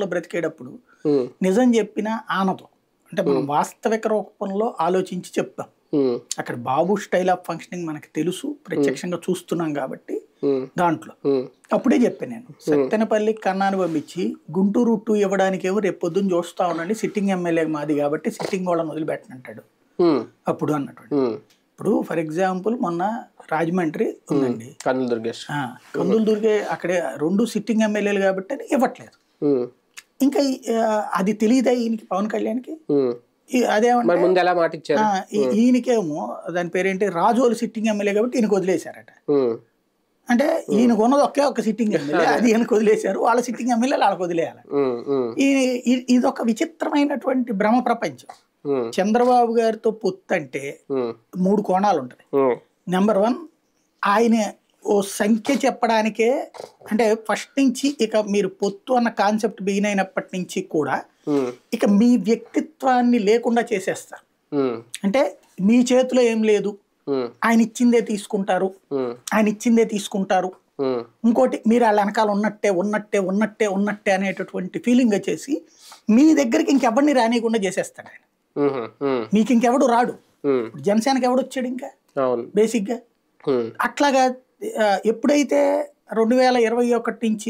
బ్రతికేటప్పుడు నిజం చెప్పినా ఆనదు. అంటే మనం వాస్తవిక రూపంలో ఆలోచించి చెప్తాం. అక్కడ బాబు స్టైల్ ఆఫ్ ఫంక్షనింగ్ మనకి తెలుసు, ప్రత్యక్షంగా చూస్తున్నాం కాబట్టి దాంట్లో అప్పుడే చెప్పాను నేను. సత్తెనపల్లి కన్నాను పంపించి గుంటూరు 2 ఇవ్వడానికేమో రేపు పొద్దున్న చూస్తా ఉండండి, సిట్టింగ్ ఎమ్మెల్యే మాది కాబట్టి సిట్టింగ్ వాళ్ళని వదిలిపెట్టనంటాడు అప్పుడు అన్నటువంటి. ఇప్పుడు ఫర్ ఎగ్జాంపుల్ మొన్న రాజమండ్రి ఉందండి, కందులు దుర్గే అక్కడే 2 సిట్టింగ్ ఎమ్మెల్యేలు కాబట్టి అని ఇవ్వట్లేదు. ఇంకా అది తెలియదా ఈయనకి, పవన్ కళ్యాణ్కి? అదేమంటే ఈయనకేమో దాని పేరేంటి, రాజోలు సిట్టింగ్ ఎమ్మెల్యే కాబట్టి ఈయనకు వదిలేశారట. అంటే ఈయనకు ఉన్నది ఒకే ఒక సిట్టింగ్ ఎమ్మెల్యే, అది ఈయనకు వదిలేశారు. వాళ్ళ సిట్టింగ్ ఎమ్మెల్యేలు వాళ్ళకి వదిలేయాలి. ఇదొక విచిత్రమైనటువంటి భ్రమ ప్రపంచం. చంద్రబాబు గారితో పొత్తు అంటే 3 కోణాలు ఉంటాయి. నెంబర్ 1, ఆయన ఓ సంఖ్య చెప్పడానికే, అంటే ఫస్ట్ నుంచి ఇక మీరు పొత్తు అన్న కాన్సెప్ట్ బిగిన్ అయినప్పటి నుంచి కూడా ఇక మీ వ్యక్తిత్వాన్ని లేకుండా చేసేస్తారు. అంటే మీ చేతిలో ఏం లేదు, ఆయన ఇచ్చిందే తీసుకుంటారు, ఆయన ఇచ్చిందే తీసుకుంటారు. ఇంకోటి, మీరు వాళ్ళ వెనకాల ఉన్నట్టే ఉన్నట్టే ఉన్నట్టే ఉన్నట్టే అనేటటువంటి ఫీలింగ్ వచ్చేసి మీ దగ్గరికి ఇంకెవరిని రానియకుండా చేసేస్తాడు ఆయన. మీకు ఇంకెవడు రాడు. జనసేనకి ఎవడు వచ్చాడు ఇంకా బేసిక్ గా. అట్లాగా ఎప్పుడైతే 2021 నుంచి